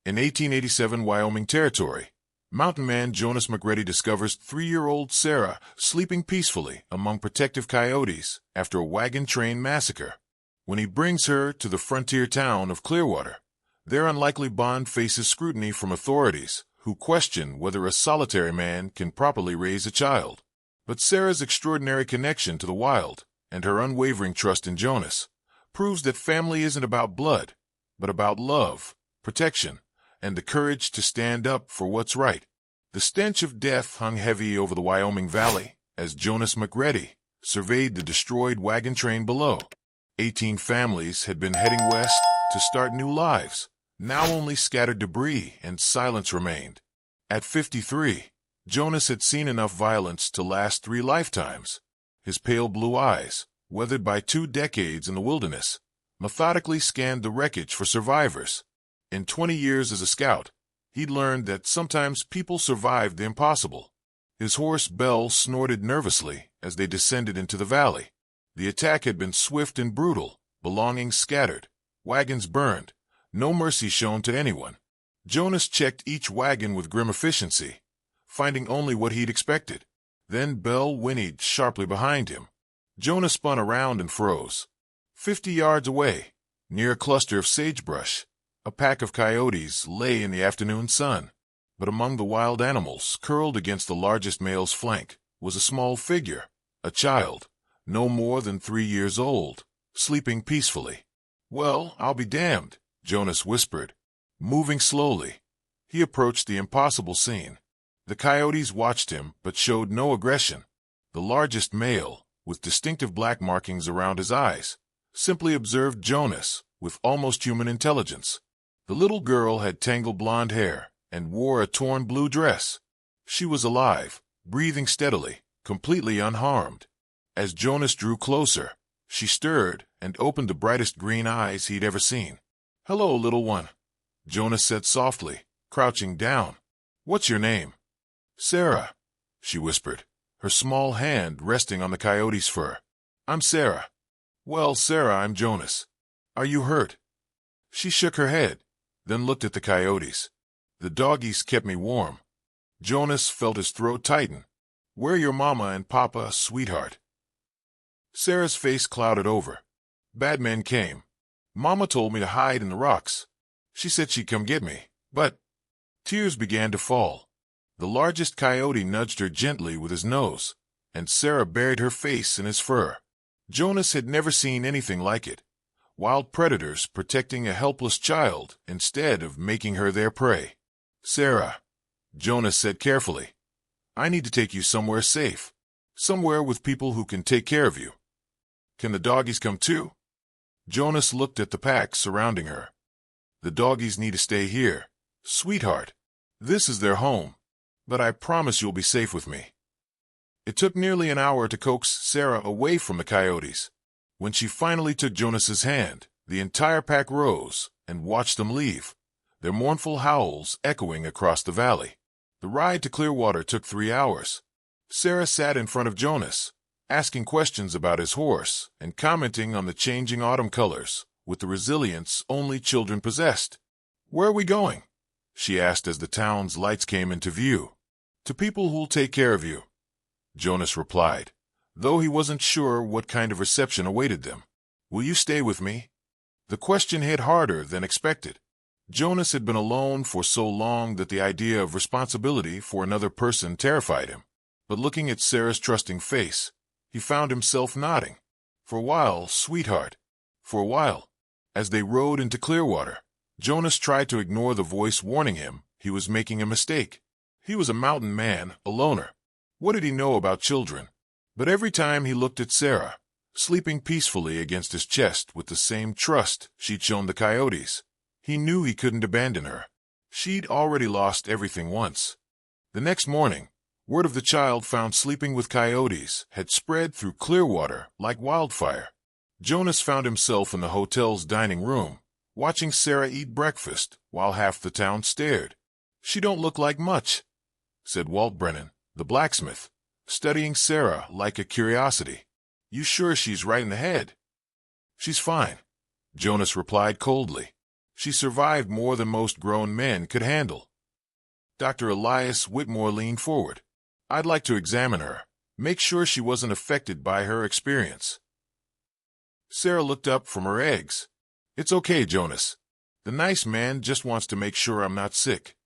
In 1887 Wyoming Territory, mountain man Jonas McGreddy discovers 3-year-old Sarah sleeping peacefully among protective coyotes after a wagon train massacre. When he brings her to the frontier town of Clearwater, their unlikely bond faces scrutiny from authorities who question whether a solitary man can properly raise a child. But Sarah's extraordinary connection to the wild and her unwavering trust in Jonas proves that family isn't about blood, but about love, protection, and the courage to stand up for what's right. The stench of death hung heavy over the Wyoming Valley as Jonas McGreddy surveyed the destroyed wagon train below. 18 families had been heading west to start new lives. Now only scattered debris and silence remained. At 53, Jonas had seen enough violence to last 3 lifetimes. His pale blue eyes, weathered by 2 decades in the wilderness, methodically scanned the wreckage for survivors. In 20 years as a scout, he'd learned that sometimes people survived the impossible. His horse Belle snorted nervously as they descended into the valley. The attack had been swift and brutal, belongings scattered, wagons burned, no mercy shown to anyone. Jonas checked each wagon with grim efficiency, finding only what he'd expected. Then Belle whinnied sharply behind him. Jonas spun around and froze. 50 yards away, near a cluster of sagebrush, a pack of coyotes lay in the afternoon sun. But among the wild animals, curled against the largest male's flank, was a small figure, a child, no more than 3 years old, sleeping peacefully. "Well, I'll be damned," Jonas whispered. Moving slowly, he approached the impossible scene. The coyotes watched him but showed no aggression. The largest male, with distinctive black markings around his eyes, simply observed Jonas with almost human intelligence. The little girl had tangled blonde hair and wore a torn blue dress. She was alive, breathing steadily, completely unharmed. As Jonas drew closer, she stirred and opened the brightest green eyes he'd ever seen. "Hello, little one," Jonas said softly, crouching down. "What's your name?" "Sarah," she whispered, her small hand resting on the coyote's fur. "I'm Sarah." "Well, Sarah, I'm Jonas. Are you hurt?" She shook her head, then looked at the coyotes. "The doggies kept me warm." Jonas felt his throat tighten. "Where are your mama and papa, sweetheart?" Sarah's face clouded over. "Bad men came. Mama told me to hide in the rocks. She said she'd come get me, but—" Tears began to fall. The largest coyote nudged her gently with his nose, and Sarah buried her face in his fur. Jonas had never seen anything like it. Wild predators protecting a helpless child instead of making her their prey. "Sarah," Jonas said carefully, "I need to take you somewhere safe, somewhere with people who can take care of you. Can the doggies come too?" Jonas looked at the pack surrounding her. "The doggies need to stay here, sweetheart. This is their home, but I promise you'll be safe with me." It took nearly an hour to coax Sarah away from the coyotes. When she finally took Jonas's hand, the entire pack rose and watched them leave, their mournful howls echoing across the valley. The ride to Clearwater took 3 hours. Sarah sat in front of Jonas, asking questions about his horse and commenting on the changing autumn colors with the resilience only children possessed. "Where are we going?" she asked as the town's lights came into view. "To people who'll take care of you," Jonas replied, though he wasn't sure what kind of reception awaited them. "Will you stay with me?" The question hit harder than expected. Jonas had been alone for so long that the idea of responsibility for another person terrified him. But looking at Sarah's trusting face, he found himself nodding. "For a while, sweetheart. For a while." As they rode into Clearwater, Jonas tried to ignore the voice warning him he was making a mistake. He was a mountain man, a loner. What did he know about children? But every time he looked at Sarah, sleeping peacefully against his chest with the same trust she'd shown the coyotes, he knew he couldn't abandon her. She'd already lost everything once. The next morning, word of the child found sleeping with coyotes had spread through Clearwater like wildfire. Jonas found himself in the hotel's dining room, watching Sarah eat breakfast while half the town stared. "She don't look like much," said Walt Brennan, the blacksmith, studying Sarah like a curiosity. "You sure she's right in the head?" "She's fine," Jonas replied coldly. She survived more than most grown men could handle. Dr. Elias Whitmore leaned forward. I'd like to examine her, make sure she wasn't affected by her experience. Sarah looked up from her eggs. It's okay, Jonas. The nice man just wants to make sure I'm not sick.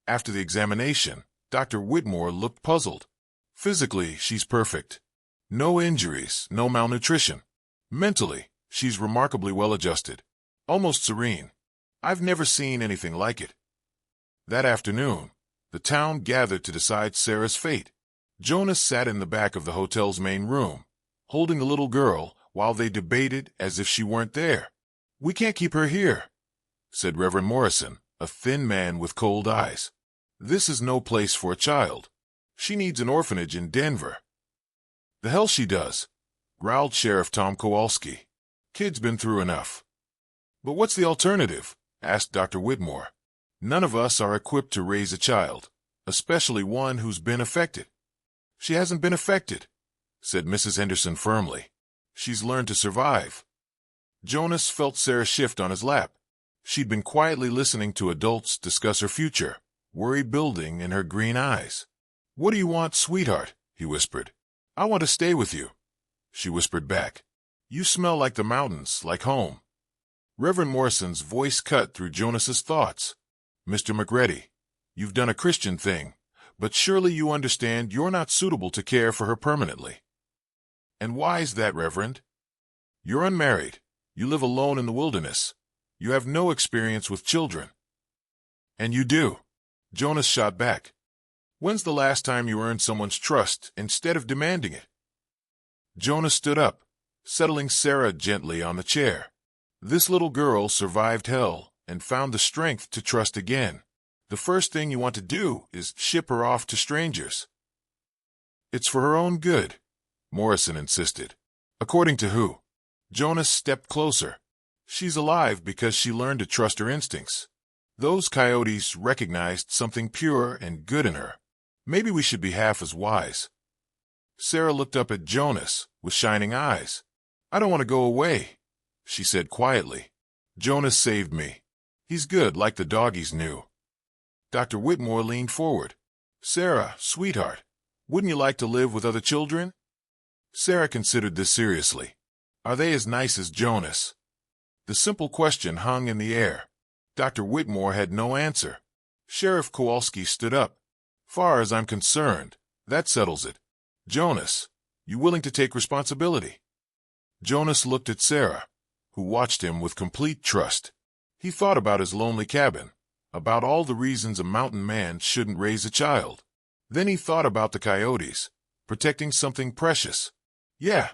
After the examination, Dr. Whitmore looked puzzled. Physically, she's perfect. No injuries, no malnutrition. Mentally, she's remarkably well-adjusted. Almost serene. I've never seen anything like it. That afternoon, the town gathered to decide Sarah's fate. Jonas sat in the back of the hotel's main room, holding the little girl while they debated as if she weren't there. We can't keep her here, said Reverend Morrison, a thin man with cold eyes. This is no place for a child. She needs an orphanage in Denver. The hell she does, growled Sheriff Tom Kowalski. Kid's been through enough. But what's the alternative? Asked Dr. Whitmore. None of us are equipped to raise a child, especially one who's been affected. She hasn't been affected, said Mrs. Henderson firmly. She's learned to survive. Jonas felt Sarah shift on his lap. She'd been quietly listening to adults discuss her future, worry building in her green eyes. What do you want, sweetheart? He whispered. I want to stay with you, she whispered back. You smell like the mountains, like home. Reverend Morrison's voice cut through Jonas's thoughts. Mr. McGready, you've done a Christian thing, but surely you understand you're not suitable to care for her permanently. And why's that, Reverend? You're unmarried. You live alone in the wilderness. You have no experience with children. And you do. Jonas shot back. When's the last time you earned someone's trust instead of demanding it? Jonas stood up, settling Sarah gently on the chair. This little girl survived hell and found the strength to trust again. The first thing you want to do is ship her off to strangers. It's for her own good, Morrison insisted. According to who? Jonas stepped closer. She's alive because she learned to trust her instincts. Those coyotes recognized something pure and good in her. Maybe we should be half as wise. Sarah looked up at Jonas with shining eyes. I don't want to go away, she said quietly. Jonas saved me. He's good like the doggies knew. Dr. Whitmore leaned forward. Sarah, sweetheart, wouldn't you like to live with other children? Sarah considered this seriously. Are they as nice as Jonas? The simple question hung in the air. Dr. Whitmore had no answer. Sheriff Kowalski stood up. Far as I'm concerned, that settles it. Jonas, you willing to take responsibility? Jonas looked at Sarah, who watched him with complete trust. He thought about his lonely cabin, about all the reasons a mountain man shouldn't raise a child. Then he thought about the coyotes, protecting something precious. Yeah,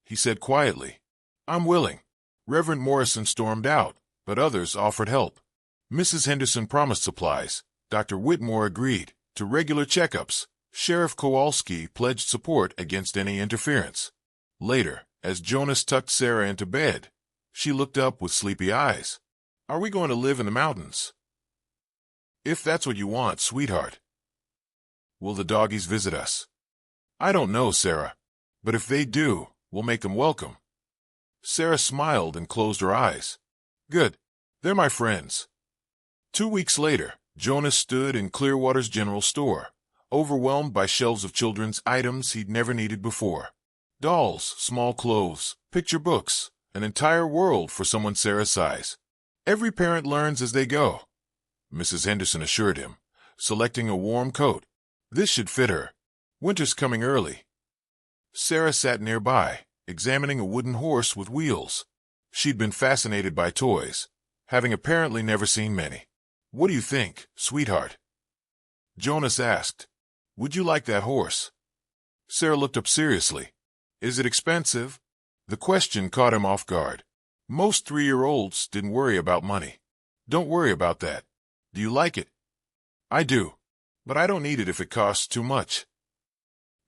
he said quietly. I'm willing. Reverend Morrison stormed out, but others offered help. Mrs. Henderson promised supplies. Dr. Whitmore agreed to regular checkups. Sheriff Kowalski pledged support against any interference. Later, as Jonas tucked Sarah into bed, she looked up with sleepy eyes. Are we going to live in the mountains? If that's what you want, sweetheart. Will the doggies visit us? I don't know, Sarah. But if they do, we'll make them welcome. Sarah smiled and closed her eyes. Good. They're my friends. 2 weeks later, Jonas stood in Clearwater's general store, overwhelmed by shelves of children's items he'd never needed before. Dolls, small clothes, picture books, an entire world for someone Sarah's size. Every parent learns as they go, Mrs. Henderson assured him, selecting a warm coat. This should fit her. Winter's coming early. Sarah sat nearby, examining a wooden horse with wheels. She'd been fascinated by toys, having apparently never seen many. What do you think, sweetheart? Jonas asked. Would you like that horse? Sarah looked up seriously. Is it expensive? The question caught him off guard. Most 3-year-olds didn't worry about money. Don't worry about that. Do you like it? I do, but I don't need it if it costs too much.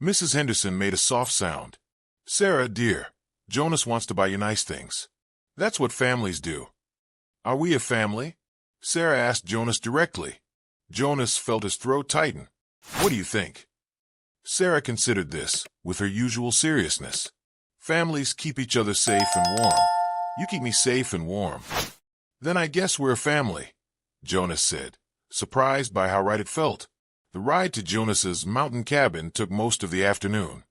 Mrs. Henderson made a soft sound. Sarah, dear, Jonas wants to buy you nice things. That's what families do. Are we a family? Sarah asked Jonas directly. Jonas felt his throat tighten. What do you think? Sarah considered this, with her usual seriousness. Families keep each other safe and warm. You keep me safe and warm. Then I guess we're a family, Jonas said, surprised by how right it felt. The ride to Jonas's mountain cabin took most of the afternoon.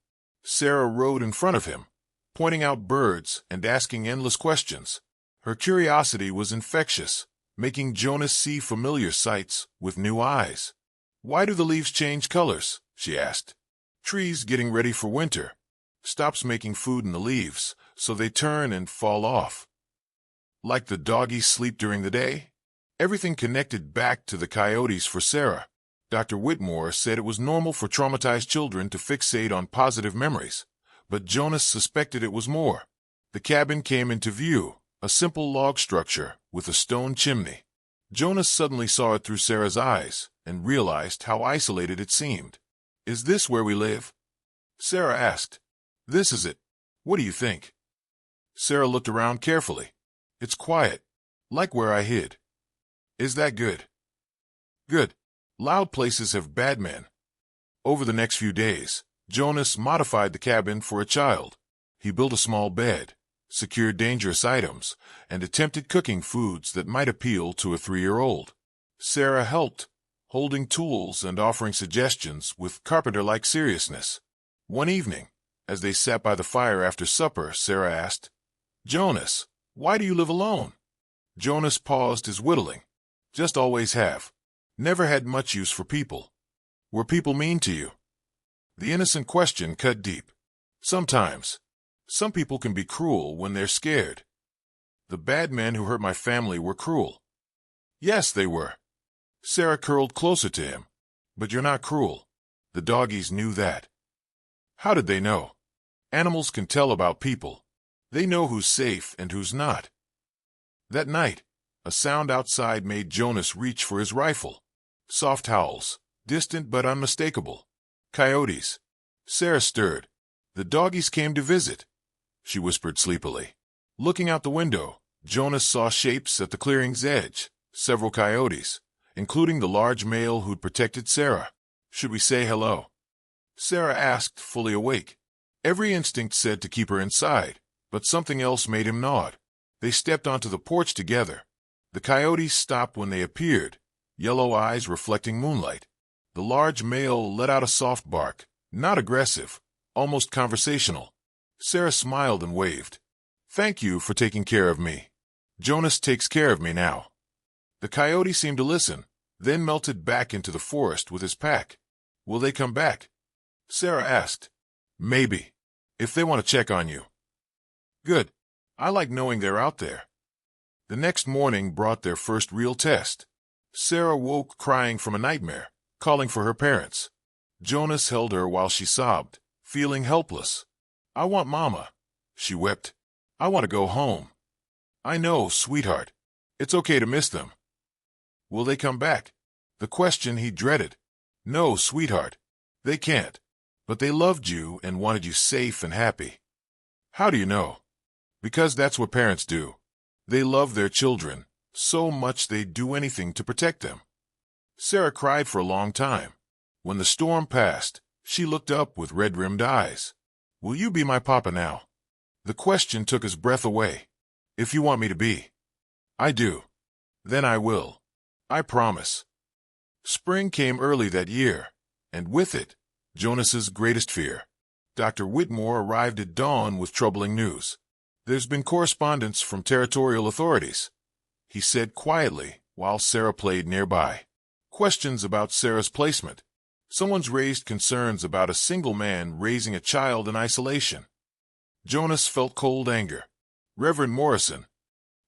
Sarah rode in front of him, pointing out birds and asking endless questions. Her curiosity was infectious, making Jonas see familiar sights with new eyes. "Why do the leaves change colors?" she asked. "Trees getting ready for winter. Stops making food in the leaves, so they turn and fall off. Like the doggies sleep during the day?" Everything connected back to the Coyotes for Sarah. Dr. Whitmore said it was normal for traumatized children to fixate on positive memories, but Jonas suspected it was more. The cabin came into view, a simple log structure with a stone chimney. Jonas suddenly saw it through Sarah's eyes and realized how isolated it seemed. "Is this where we live?" Sarah asked. "This is it. What do you think?" Sarah looked around carefully. "It's quiet, like where I hid." "Is that good?" "Good. Loud places have bad men." Over the next few days, Jonas modified the cabin for a child. He built a small bed, secured dangerous items, and attempted cooking foods that might appeal to a 3-year-old. Sarah helped, holding tools and offering suggestions with carpenter-like seriousness. One evening, as they sat by the fire after supper, Sarah asked, "Jonas, why do you live alone?" Jonas paused his whittling. "Just always have. Never had much use for people." "Were people mean to you?" The innocent question cut deep. "Sometimes. Some people can be cruel when they're scared." "The bad men who hurt my family were cruel." "Yes, they were." Sarah curled closer to him. "But you're not cruel." The doggies knew that. "How did they know?" "Animals can tell about people. They know who's safe and who's not." That night, a sound outside made Jonas reach for his rifle. Soft howls, distant but unmistakable. "Coyotes." Sarah stirred. "The doggies came to visit," she whispered sleepily. Looking out the window, Jonas saw shapes at the clearing's edge, several coyotes, including the large male who'd protected Sarah. "Should we say hello?" Sarah asked, fully awake. Every instinct said to keep her inside, but something else made him nod. They stepped onto the porch together. The coyotes stopped when they appeared, yellow eyes reflecting moonlight. The large male let out a soft bark, not aggressive, almost conversational. Sarah smiled and waved. "Thank you for taking care of me. Jonas takes care of me now." The coyote seemed to listen, then melted back into the forest with his pack. "Will they come back?" Sarah asked. "Maybe, if they want to check on you." "Good. I like knowing they're out there." The next morning brought their first real test. Sarah woke crying from a nightmare, calling for her parents. Jonas held her while she sobbed, feeling helpless. "I want Mama," she wept. "I want to go home." "I know, sweetheart. It's okay to miss them." "Will they come back?" The question he dreaded. "No, sweetheart. They can't. But they loved you and wanted you safe and happy." "How do you know?" "Because that's what parents do. They love their children so much they'd do anything to protect them." Sarah cried for a long time. When the storm passed, she looked up with red-rimmed eyes. "Will you be my papa now?" The question took his breath away. "If you want me to be." "I do." "Then I will. I promise." Spring came early that year, and with it, Jonas's greatest fear. Dr. Whitmore arrived at dawn with troubling news. "There's been correspondence from territorial authorities," he said quietly while Sarah played nearby. "Questions about Sarah's placement. Someone's raised concerns about a single man raising a child in isolation." Jonas felt cold anger. "Reverend Morrison."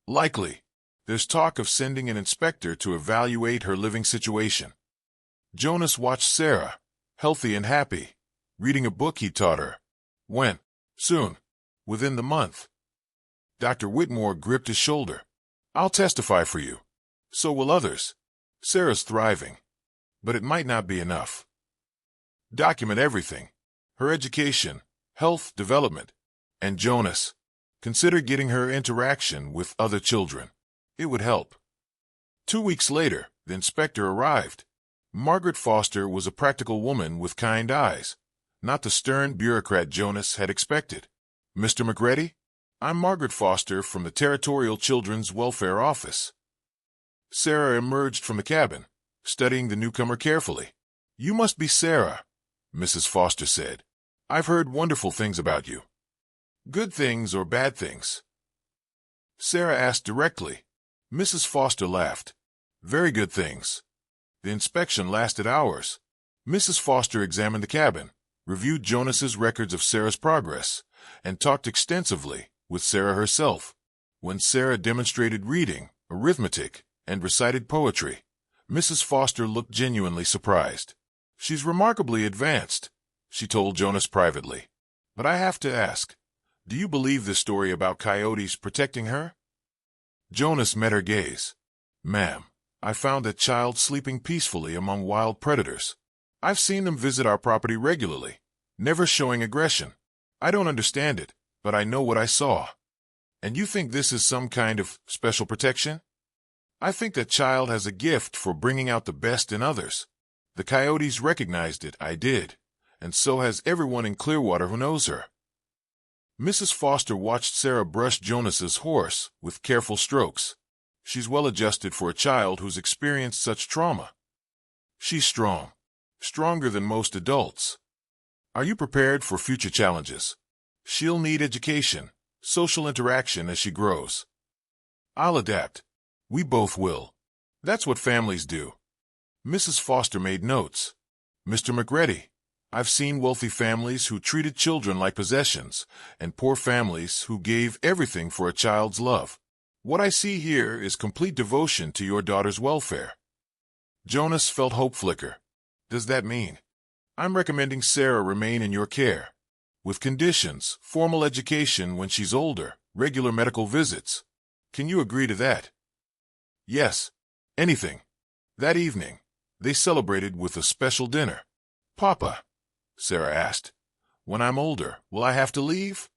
"Likely. There's talk of sending an inspector to evaluate her living situation." Jonas watched Sarah, healthy and happy, reading a book he taught her. "When?" "Soon. Within the month." Dr. Whitmore gripped his shoulder. "I'll testify for you. So will others. Sarah's thriving. But it might not be enough. Document everything. Her education, health, development. And Jonas, consider getting her interaction with other children. It would help." 2 weeks later, the inspector arrived. Margaret Foster was a practical woman with kind eyes, not the stern bureaucrat Jonas had expected. "Mr. McGrady? I'm Margaret Foster from the Territorial Children's Welfare Office." Sarah emerged from the cabin, studying the newcomer carefully. "You must be Sarah," Mrs. Foster said. "I've heard wonderful things about you." "Good things or bad things?" Sarah asked directly. Mrs. Foster laughed. "Very good things." The inspection lasted hours. Mrs. Foster examined the cabin, reviewed Jonas's records of Sarah's progress, and talked extensively with Sarah herself. When Sarah demonstrated reading, arithmetic, and recited poetry, Mrs. Foster looked genuinely surprised. "She's remarkably advanced," she told Jonas privately. "But I have to ask, do you believe this story about coyotes protecting her?" Jonas met her gaze. "Ma'am, I found that child sleeping peacefully among wild predators. I've seen them visit our property regularly, never showing aggression. I don't understand it, but I know what I saw." "And you think this is some kind of special protection?" "I think that child has a gift for bringing out the best in others. The coyotes recognized it, I did, and so has everyone in Clearwater who knows her." Mrs. Foster watched Sarah brush Jonas's horse with careful strokes. "She's well adjusted for a child who's experienced such trauma. She's strong, stronger than most adults. Are you prepared for future challenges? She'll need education, social interaction as she grows." "I'll adapt. We both will. That's what families do." Mrs. Foster made notes. "Mr. McGready, I've seen wealthy families who treated children like possessions, and poor families who gave everything for a child's love. What I see here is complete devotion to your daughter's welfare." Jonas felt hope flicker. "Does that mean?" "I'm recommending Sarah remain in your care. With conditions, formal education when she's older, regular medical visits. Can you agree to that?" "Yes. Anything." That evening, they celebrated with a special dinner. "Papa," Sarah asked, "when I'm older, will I have to leave?"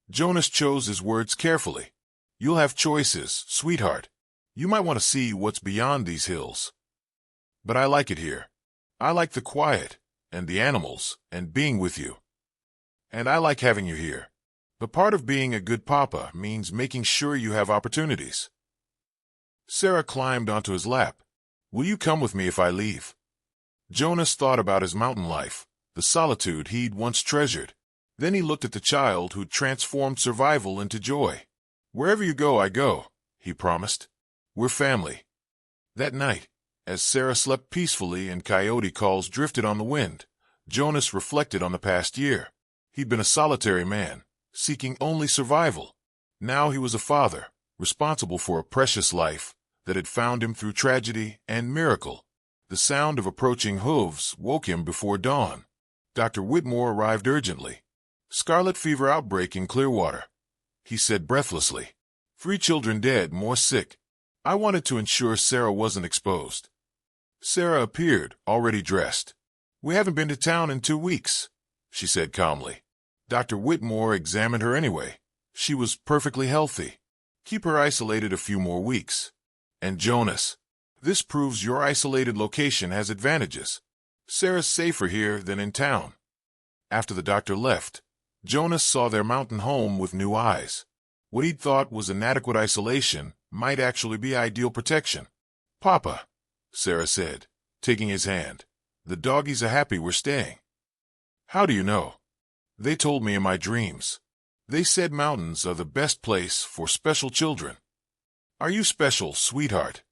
Jonas chose his words carefully. "You'll have choices, sweetheart. You might want to see what's beyond these hills. But I like it here. I like the quiet, and the animals, and being with you. And I like having you here. But part of being a good papa means making sure you have opportunities." Sarah climbed onto his lap. "Will you come with me if I leave?" Jonas thought about his mountain life, the solitude he'd once treasured. Then he looked at the child who'd transformed survival into joy. "Wherever you go, I go," he promised. "We're family." That night, as Sarah slept peacefully and coyote calls drifted on the wind, Jonas reflected on the past year. He'd been a solitary man, seeking only survival. Now he was a father, responsible for a precious life that had found him through tragedy and miracle. The sound of approaching hooves woke him before dawn. Dr. Whitmore arrived urgently. "Scarlet fever outbreak in Clearwater," he said breathlessly. 3 children dead, more sick. I wanted to ensure Sarah wasn't exposed. Sarah appeared, already dressed. "We haven't been to town in 2 weeks," she said calmly. Dr. Whitmore examined her anyway. She was perfectly healthy. "Keep her isolated a few more weeks." "And Jonas, this proves your isolated location has advantages. Sarah's safer here than in town." After the doctor left, Jonas saw their mountain home with new eyes. What he'd thought was inadequate isolation might actually be ideal protection. "Papa," Sarah said, taking his hand, "the doggies are happy we're staying." "How do you know?" "They told me in my dreams. They said mountains are the best place for special children." "Are you special, sweetheart?"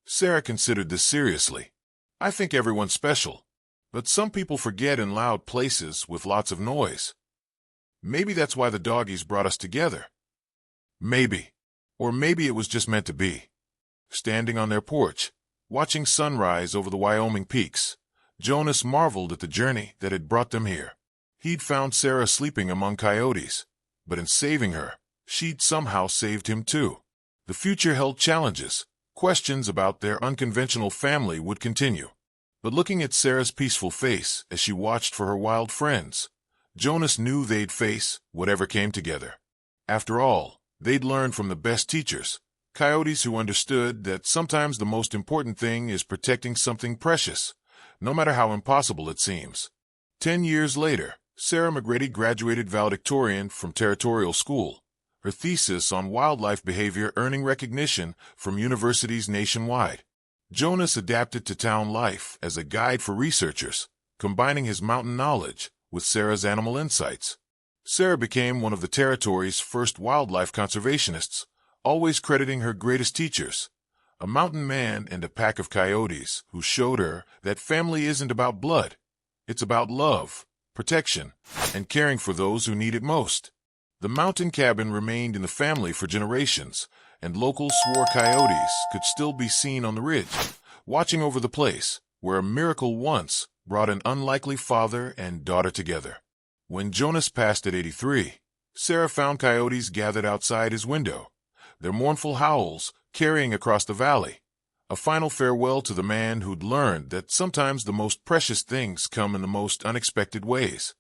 Sarah considered this seriously. "I think everyone's special, but some people forget in loud places with lots of noise. Maybe that's why the doggies brought us together." Maybe. Or maybe it was just meant to be. Standing on their porch, watching sunrise over the Wyoming peaks, Jonas marveled at the journey that had brought them here. He'd found Sarah sleeping among coyotes, but in saving her, she'd somehow saved him too. The future held challenges. Questions about their unconventional family would continue. But looking at Sarah's peaceful face as she watched for her wild friends, Jonas knew they'd face whatever came together. After all, they'd learned from the best teachers, coyotes who understood that sometimes the most important thing is protecting something precious, no matter how impossible it seems. 10 years later, Sarah McGready graduated valedictorian from Territorial School, her thesis on wildlife behavior earning recognition from universities nationwide. Jonas adapted to town life as a guide for researchers, combining his mountain knowledge with Sarah's animal insights. Sarah became one of the territory's first wildlife conservationists, always crediting her greatest teachers, a mountain man and a pack of coyotes who showed her that family isn't about blood. It's about love, protection, and caring for those who need it most. The mountain cabin remained in the family for generations, and locals swore coyotes could still be seen on the ridge, watching over the place, where a miracle once brought an unlikely father and daughter together. When Jonas passed at 83, Sarah found coyotes gathered outside his window, their mournful howls carrying across the valley, a final farewell to the man who'd learned that sometimes the most precious things come in the most unexpected ways.